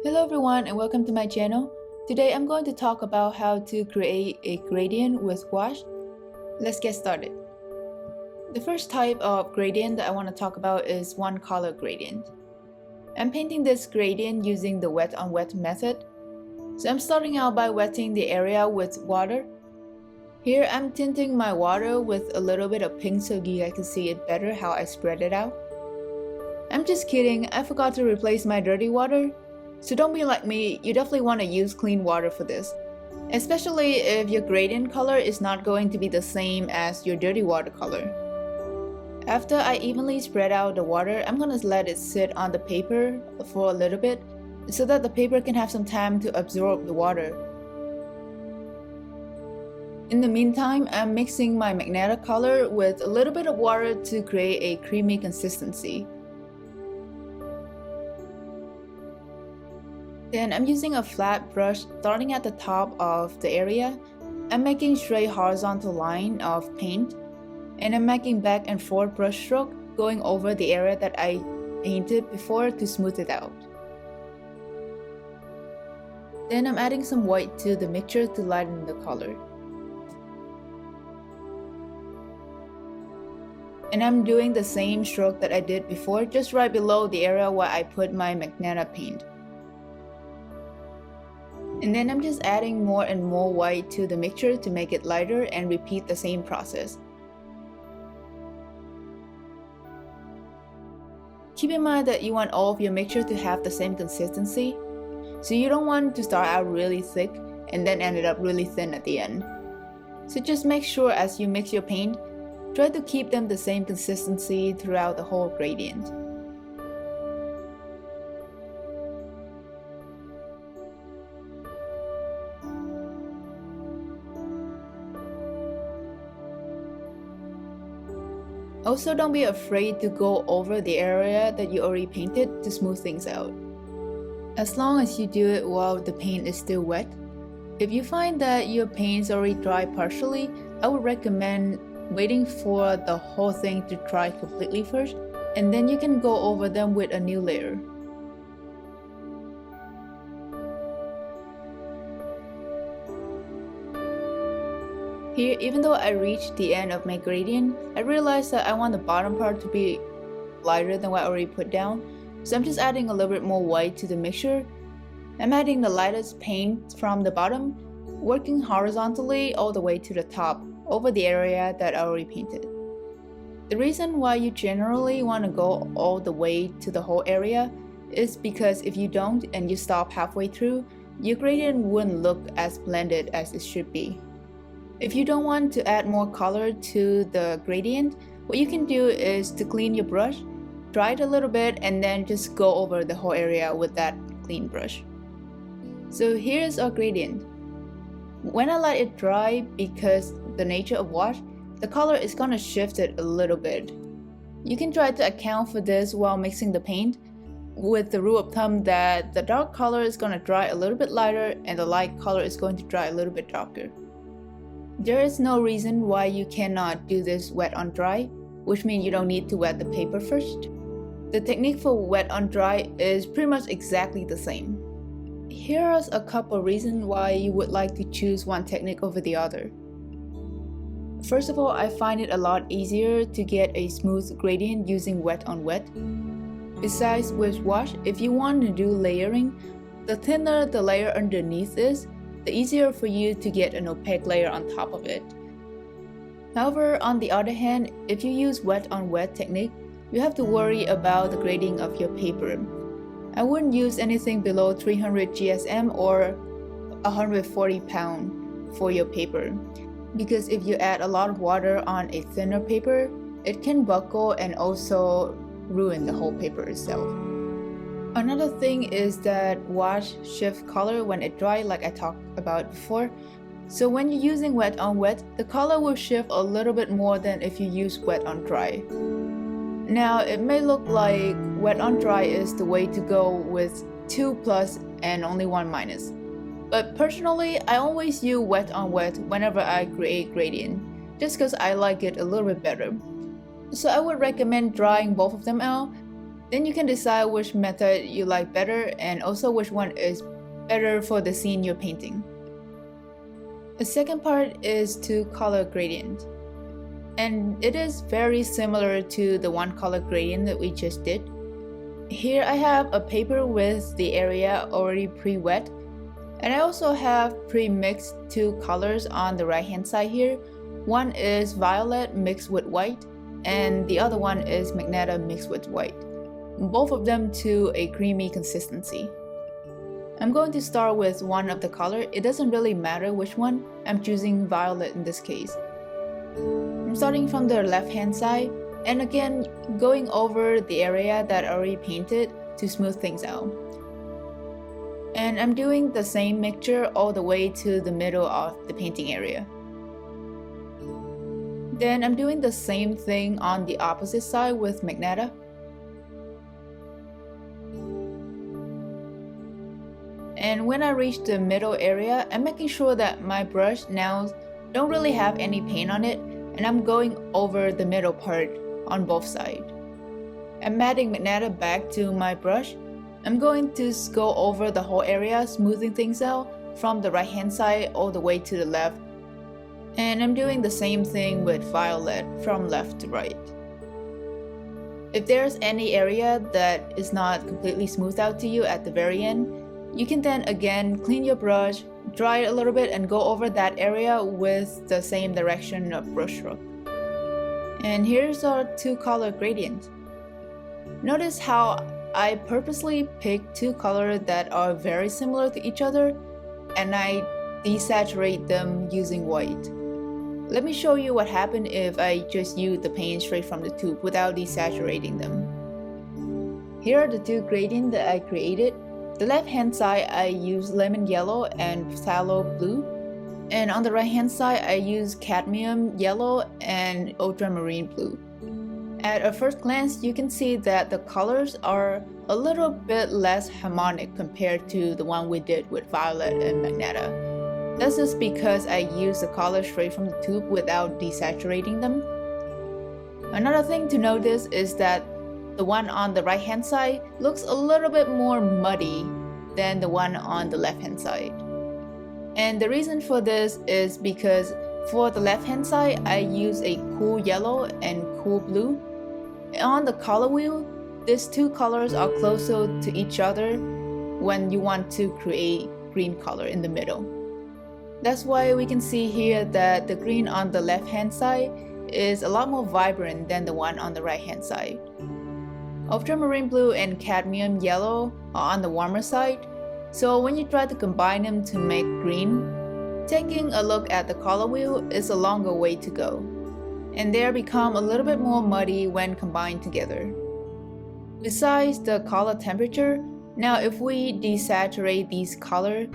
Hello everyone and welcome to my channel. Today I'm going to talk about how to create a gradient with gouache. Let's get started. The first type of gradient that I want to talk about is one color gradient. I'm painting this gradient using the wet on wet method. So I'm starting out by wetting the area with water. Here I'm tinting my water with a little bit of pink so you guys can see it better how I spread it out. I'm just kidding, I forgot to replace my dirty water. So don't be like me, you definitely want to use clean water for this. Especially if your gradient color is not going to be the same as your dirty watercolor. After I evenly spread out the water, I'm going to let it sit on the paper for a little bit so that the paper can have some time to absorb the water. In the meantime, I'm mixing my magenta color with a little bit of water to create a creamy consistency. Then I'm using a flat brush starting at the top of the area. I'm making straight horizontal line of paint and I'm making back and forth brush stroke going over the area that I painted before to smooth it out. Then I'm adding some white to the mixture to lighten the color. And I'm doing the same stroke that I did before, just right below the area where I put my magenta paint. And then I'm just adding more and more white to the mixture to make it lighter and repeat the same process. Keep in mind that you want all of your mixture to have the same consistency. So you don't want to start out really thick and then end up really thin at the end. So just make sure as you mix your paint, try to keep them the same consistency throughout the whole gradient. Also, don't be afraid to go over the area that you already painted to smooth things out. As long as you do it while the paint is still wet. If you find that your paint is already dry partially, I would recommend waiting for the whole thing to dry completely first, and then you can go over them with a new layer. Here, even though I reached the end of my gradient, I realized that I want the bottom part to be lighter than what I already put down, so I'm just adding a little bit more white to the mixture. I'm adding the lightest paint from the bottom, working horizontally all the way to the top, over the area that I already painted. The reason why you generally want to go all the way to the whole area is because if you don't and you stop halfway through, your gradient wouldn't look as blended as it should be. If you don't want to add more color to the gradient, what you can do is to clean your brush, dry it a little bit, and then just go over the whole area with that clean brush. So here's our gradient. When I let it dry, because the nature of wash, the color is gonna shift it a little bit. You can try to account for this while mixing the paint, with the rule of thumb that the dark color is gonna dry a little bit lighter and the light color is going to dry a little bit darker. There is no reason why you cannot do this wet on dry, which means you don't need to wet the paper first. The technique for wet on dry is pretty much exactly the same. Here are a couple reasons why you would like to choose one technique over the other. First of all, I find it a lot easier to get a smooth gradient using wet on wet. Besides, with wash, if you want to do layering, the thinner the layer underneath is, the easier for you to get an opaque layer on top of it. However, on the other hand, if you use wet on wet technique, you have to worry about the grading of your paper. I wouldn't use anything below 300 GSM or 140 pound for your paper, because if you add a lot of water on a thinner paper, it can buckle and also ruin the whole paper itself. Another thing is that wash shifts color when it dries, like I talked about before. So when you're using wet on wet, the color will shift a little bit more than if you use wet on dry. Now, it may look like wet on dry is the way to go with 2 plus and only 1 minus. But personally, I always use wet on wet whenever I create gradient, just because I like it a little bit better. So I would recommend drying both of them out. Then you can decide which method you like better and also which one is better for the scene you're painting. The second part is to color gradient. And it is very similar to the one color gradient that we just did. Here I have a paper with the area already pre-wet, and I also have pre-mixed two colors on the right hand side here. One is violet mixed with white, and the other one is magenta mixed with white. Both of them to a creamy consistency. I'm going to start with one of the color. It doesn't really matter which one. I'm choosing violet in this case. I'm starting from the left hand side, and again going over the area that I already painted to smooth things out. And I'm doing the same mixture all the way to the middle of the painting area. Then I'm doing the same thing on the opposite side with magenta. And when I reach the middle area, I'm making sure that my brush nails don't really have any paint on it, and I'm going over the middle part on both sides. I'm adding magenta back to my brush. I'm going to go over the whole area, smoothing things out from the right hand side all the way to the left. And I'm doing the same thing with violet from left to right. If there's any area that is not completely smoothed out to you at the very end, you can then again clean your brush, dry it a little bit, and go over that area with the same direction of brush stroke. And here's our two color gradient. Notice how I purposely picked two colors that are very similar to each other, and I desaturate them using white. Let me show you what happened if I just use the paint straight from the tube without desaturating them. Here are the two gradients that I created. The left hand side I use lemon yellow and phthalo blue, and on the right hand side I use cadmium yellow and ultramarine blue. At a first glance you can see that the colors are a little bit less harmonic compared to the one we did with violet and magenta. This is because I used the color straight from the tube without desaturating them. Another thing to notice is that the one on the right hand side looks a little bit more muddy than the one on the left hand side. And the reason for this is because for the left hand side I use a cool yellow and cool blue. On the color wheel, these two colors are closer to each other when you want to create green color in the middle. That's why we can see here that the green on the left hand side is a lot more vibrant than the one on the right hand side. Ultramarine blue and cadmium yellow are on the warmer side, so when you try to combine them to make green, taking a look at the color wheel is a longer way to go, and they become a little bit more muddy when combined together. Besides the color temperature, now if we desaturate these colors,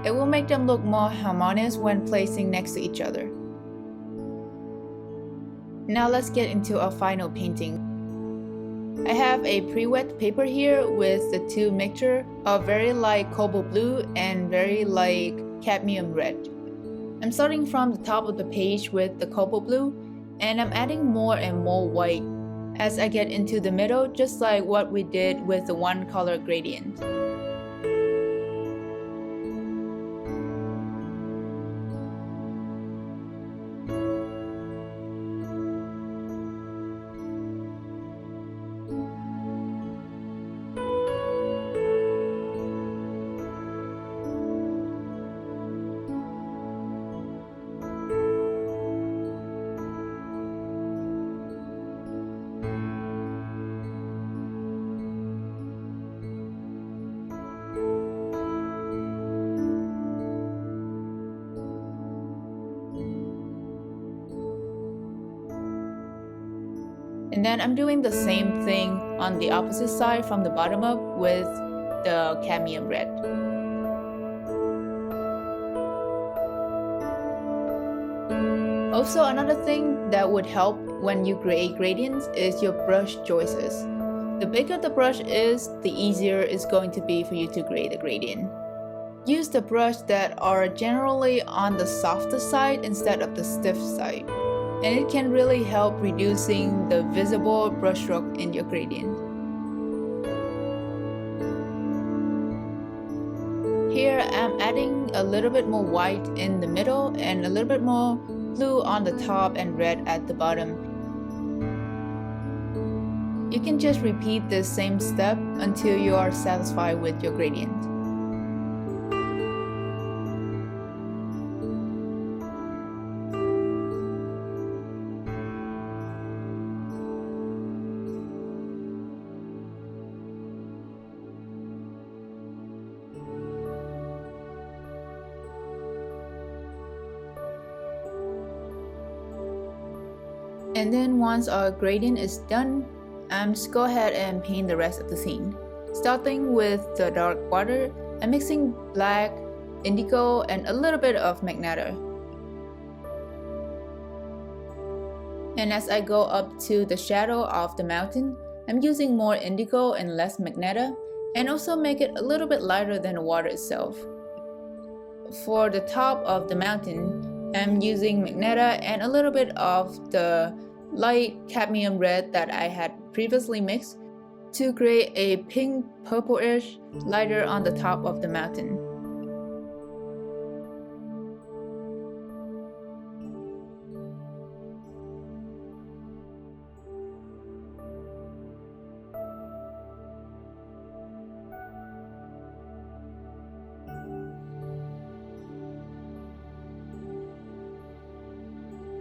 it will make them look more harmonious when placing next to each other. Now let's get into our final painting. I have a pre-wet paper here with the two mixture of very light cobalt blue and very light cadmium red. I'm starting from the top of the page with the cobalt blue, and I'm adding more and more white as I get into the middle, just like what we did with the one color gradient. And then I'm doing the same thing on the opposite side from the bottom up with the cadmium red. Also, another thing that would help when you create gradients is your brush choices. The bigger the brush is, the easier it's going to be for you to create a gradient. Use the brush that are generally on the softer side instead of the stiff side, and it can really help reducing the visible brushstroke in your gradient. I'm adding a little bit more white in the middle and a little bit more blue on the top and red at the bottom. You can just repeat this same step until you are satisfied with your gradient. And then once our gradient is done, just go ahead and paint the rest of the scene. Starting with the dark water, I'm mixing black, indigo, and a little bit of magenta. And as I go up to the shadow of the mountain, I'm using more indigo and less magenta, and also make it a little bit lighter than the water itself. For the top of the mountain, I'm using magenta and a little bit of the light cadmium red that I had previously mixed to create a pink purplish lighter on the top of the mountain.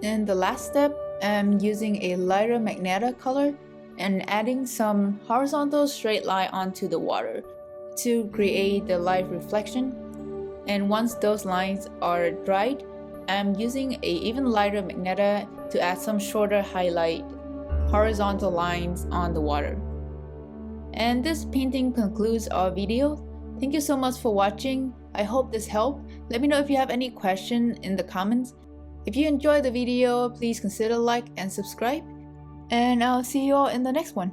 And the last step, I'm using a lighter magenta color and adding some horizontal straight line onto the water to create the light reflection. And once those lines are dried, I'm using a even lighter magenta to add some shorter highlight horizontal lines on the water. And this painting concludes our video. Thank you so much for watching. I hope this helped. Let me know if you have any question in the comments. If you enjoyed the video, please consider like and subscribe. And I'll see you all in the next one.